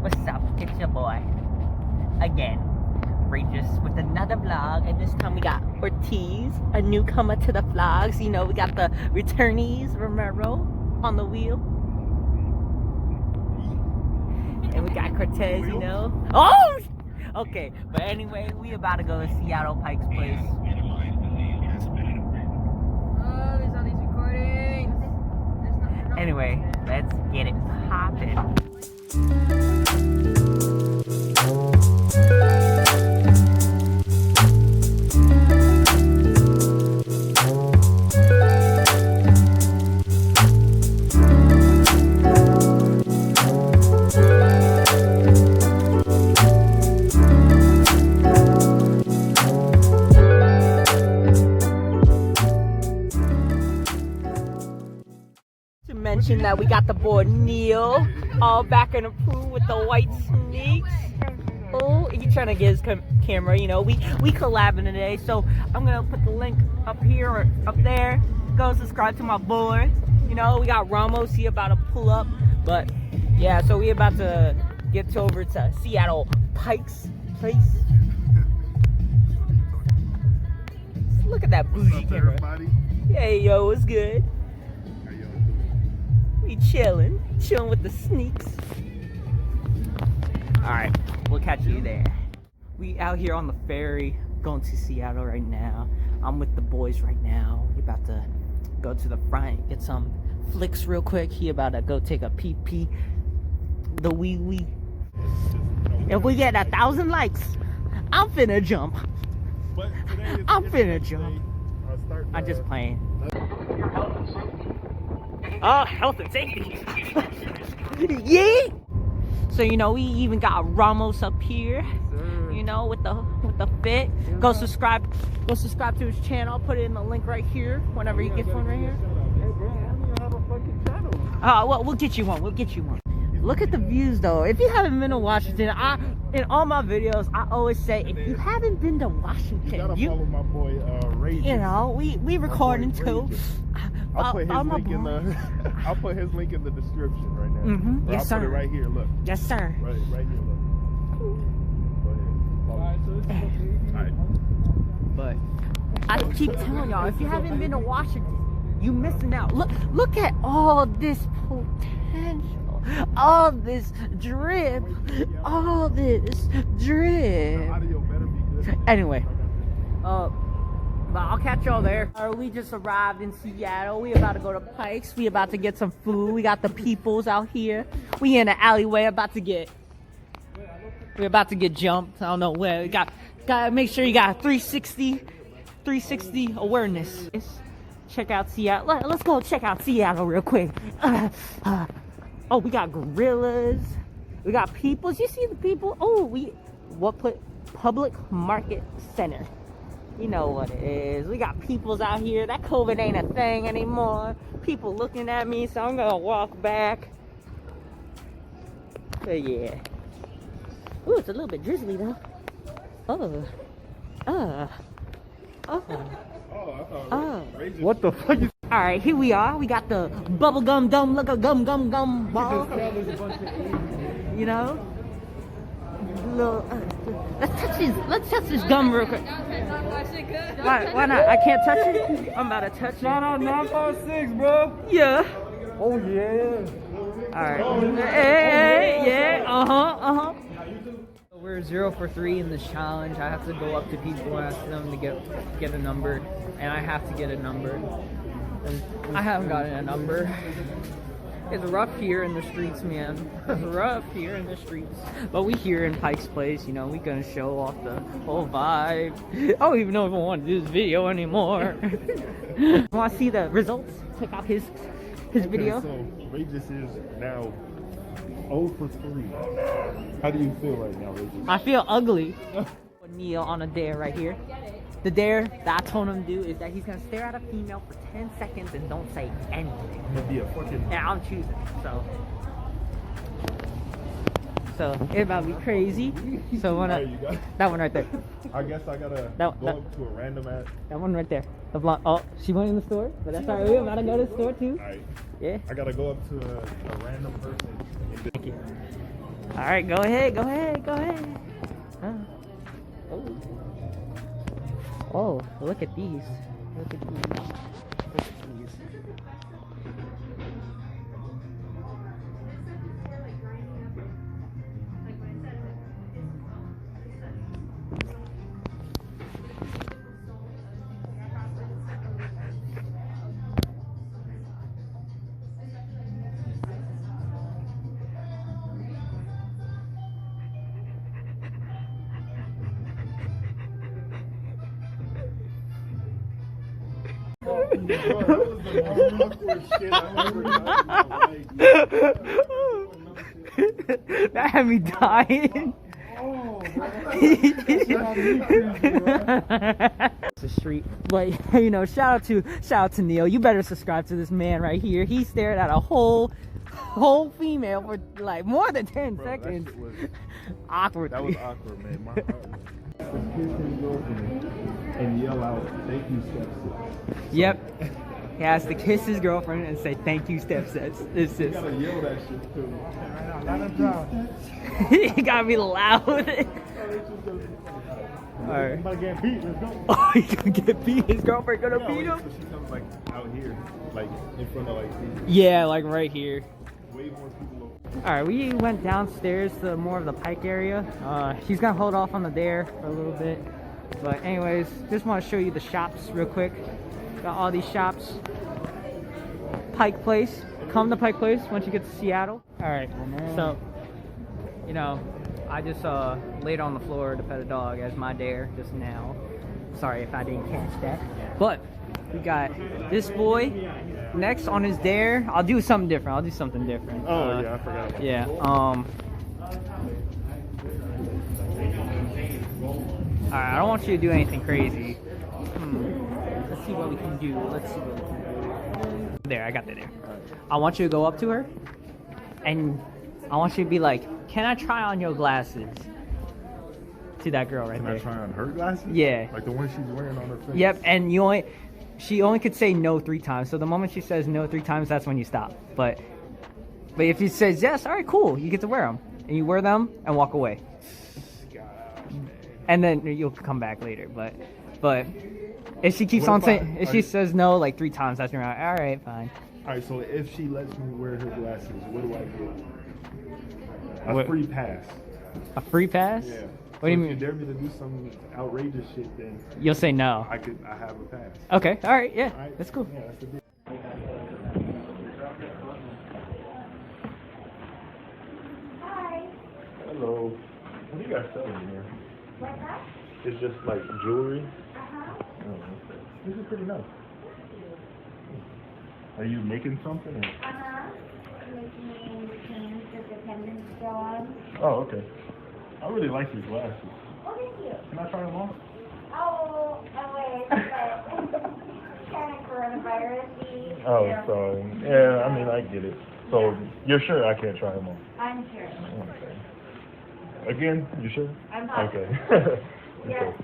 What's up? It's your boy again, Regis, with another vlog, and this time we got Ortiz, a newcomer to the vlogs. You know, we got the returnees, Romero, on the wheel, and we got Cortez. You know, oh, okay. But anyway, we about to go to Seattle Pike's place. Oh, there's all these recordings. Anyway, let's get it poppin'. Mention that we got the boy Neil all back in the pool with the white sneaks. Oh, he trying to get his camera. You know, we collabing today, so I'm gonna put the link up here or up there. Go subscribe to my boy. You know, we got Ramos here about to pull up, but yeah, so we about to get over to Seattle Pike's place. Look at that bougie camera. Everybody? Hey yo, what's good? We chilling with the sneaks. All right, we'll catch you there. We out here on the ferry going to Seattle right now. I'm with the boys right now. We about to go to the front, get some flicks real quick. He about to go take a pee. The wee. If we get 1,000 likes, I'm finna jump. I'm finna jump. I'm just playing. Oh, health and safety. Yeah. So you know, we even got Ramos up here. You know, with the fit. Go subscribe to his channel. I'll put it in the link right here. Whenever he gets one right here. Hey bro, I don't even have a fucking channel. Well, we'll get you one. Look at the views though. If you haven't been to Washington, in all my videos I always say, if you haven't been to Washington, You gotta follow my boy Ray. you know, we recording too. I'll put his link in the description right now. Mm-hmm. Yes, I'll sir. put it right here. Look. Yes, sir. Right here. Look. Go ahead. Alright. But I keep telling y'all, if you haven't been to Washington, you missing out. Look at all this potential, all this drip, all this drip. Audio better be good. Anyway, but I'll catch y'all there. We just arrived in Seattle. We about to go to Pike's. We about to get some food. We got the peoples out here. We in the alleyway we're about to get jumped. I don't know where. We gotta make sure you got 360 awareness. Check out Seattle. Let's go check out Seattle real quick. Oh, we got gorillas. We got peoples. You see the people? Oh, Public Market Center. You know what it is. We got peoples out here. That COVID ain't a thing anymore. People looking at me, so I'm gonna walk back. So yeah. Ooh, it's a little bit drizzly though. What the fuck is Alright, here we are. We got the bubblegum dumb look a gum ball. You know? Let's touch this gum real quick. Why not? I can't touch it? I'm about to touch it. Shout out 956, bro. Yeah. Oh yeah. Alright. Hey, yeah. We're 0 for 3 in this challenge. I have to go up to people and ask them to get a number. And I have to get a number. And I haven't gotten a number. It's rough here in the streets, man. Rough here in the streets. But we here in Pike's Place, you know, we gonna show off the whole vibe. I don't even know if I want to do this video anymore. Want to see the results? Check out his video. So Regis is now 0 for 3. How do you feel right now, Regis? I feel ugly. Neil on a dare right here. The dare that I told him to do is that he's gonna stare at a female for 10 seconds and don't say anything. It'd be a fucking... And I'm choosing, so it about to be crazy. So that one right there. I guess I gotta go up to a random ass. That one right there. The blonde. Oh, she went in the store, but that's alright. We're about to go to the store too. Alright. Yeah. I gotta go up to a random person. Thank you. All right, go ahead, go ahead, go ahead. Oh, look at these. Look at these. Look at these. That had me dying. It's a street, but you know, shout out to Neil. You better subscribe to this man right here. He stared at a whole female for like more than 10 seconds. Awkward. That was awkward, man. My heart and yell out, "Thank you, stepsis." Yep. He has to kiss his girlfriend and say, "Thank you, stepsis." This You is. gotta yell that shit too. You gotta be loud. Alright. Somebody get beat. Let's go. Oh, he gonna get beat. His girlfriend gonna beat him. So she comes like out here, like in front of like these. Yeah, like right here. Way more people. Alright, we went downstairs to more of the Pike area. He's gonna hold off on the dare for a little bit. But anyways, just want to show you the shops real quick. Got all these shops. Pike Place. Come to Pike Place once you get to Seattle. Alright, so, you know, I just laid on the floor to pet a dog as my dare just now. Sorry if I didn't catch that. But we got this boy next on his dare. I'll do something different. Oh yeah, I forgot. About Yeah. Alright, I don't want you to do anything crazy. Let's see what we can do. There, I got that there. I want you to go up to her, and I want you to be like, "Can I try on your glasses?" To that girl right Can there. I try on her glasses? Yeah. Like the one she's wearing on her face? Yep, and she only could say no 3 times. So the moment she says no 3 times, that's when you stop. But if she says yes, all right, cool, you get to wear them, and you wear them and walk away. Gosh, And then you'll come back later. But if she keeps What on if saying, if she I- says no like 3 times, that's when you're like, all right, fine. Alright, so if she lets me wear her glasses, what do I get? A What? free pass. A free pass? Yeah. What do you If mean? you dare me to do some outrageous shit, then You'll say no. I have a pass. Okay, all right, yeah, Alright? that's cool. Yeah, that's the deal. Hello. What do you guys selling here? What's that? It's just like jewelry. Uh-huh. Oh, okay. This is pretty nice. Are you making something? Or? Uh-huh. Making chains with the pendants still on. Oh, okay. I really like your glasses. Oh, thank you. Can I try them on? Oh, wait, but kind of coronavirus-y. Oh, Yeah. sorry. Yeah, I mean, I get it. So, you're sure I can't try them on? I'm sure. Okay. Again, you sure? I'm not. Okay. Yeah. Okay.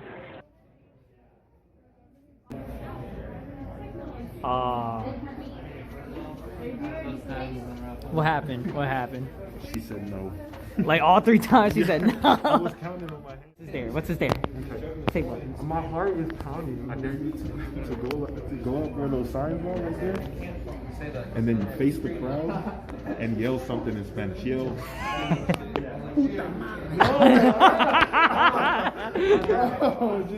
What happened? What happened? She said no. Like all 3 times she said I no. was counting on my hand. What's his dare? What's his dare? Say what? My heart is pounding. I dare you to go up where those signs are right there, and then you face the crowd and yell something in Spanish. Yell.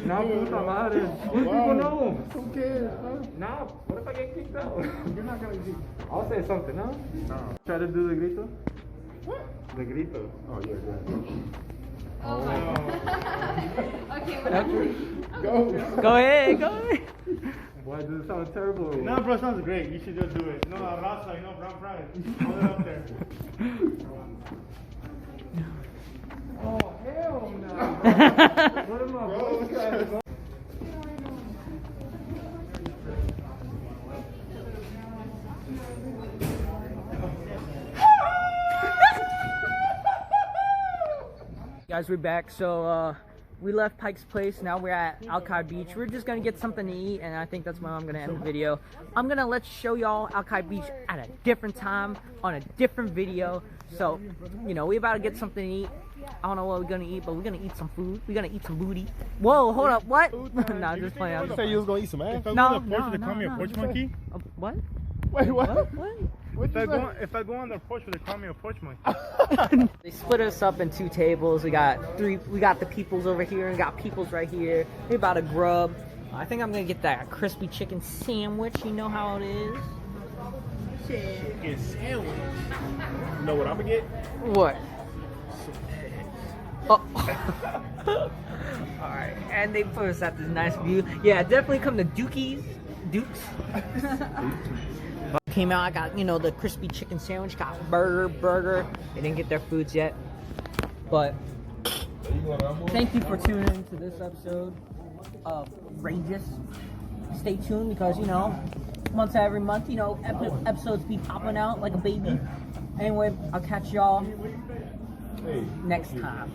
No, puta madre. These people know. Who cares? Huh? Nah, what if I get kicked out? You're not gonna get. I'll say something, no? No. Try to do the grito. What? The grito. Oh yeah, Okay, whatever. go. Go ahead, go ahead. Why does it sound terrible? No, bro, sounds great. You should just do it. No, raza, you know, brown pride. Hold it up there. Oh, hell no. What am I Bro, trying Guys, we're back. So we left Pike's Place. Now we're at Alki Beach. We're just gonna get something to eat, and I think that's where I'm gonna end the video. I'm gonna show y'all Alki Beach at a different time on a different video. So, you know, we about to get something to eat. I don't know what we're gonna eat, but we're gonna eat some food. We're gonna eat some booty. Whoa, hold up, what? Nah, just playing. You say you was gonna eat some ass? If I No, go on the porch, no, would they call me a no, porch no. monkey? What? Wait, what? What? If I go on the porch, would they call me a porch monkey? They split us up in 2 tables. We got the peoples over here and got peoples right here. We about to grub. I think I'm gonna get that crispy chicken sandwich. You know how it is. Chicken sandwich. You know what I'm gonna get? What? Oh. Alright, and they put us at this nice view. Yeah, definitely come to Dukes. Came out, I got, you know, the crispy chicken sandwich, got burger. They didn't get their foods yet. But thank you for tuning in to this episode of Rageous. Stay tuned because, you know, once every month, you know, episodes be popping out like a baby. Anyway, I'll catch y'all next time.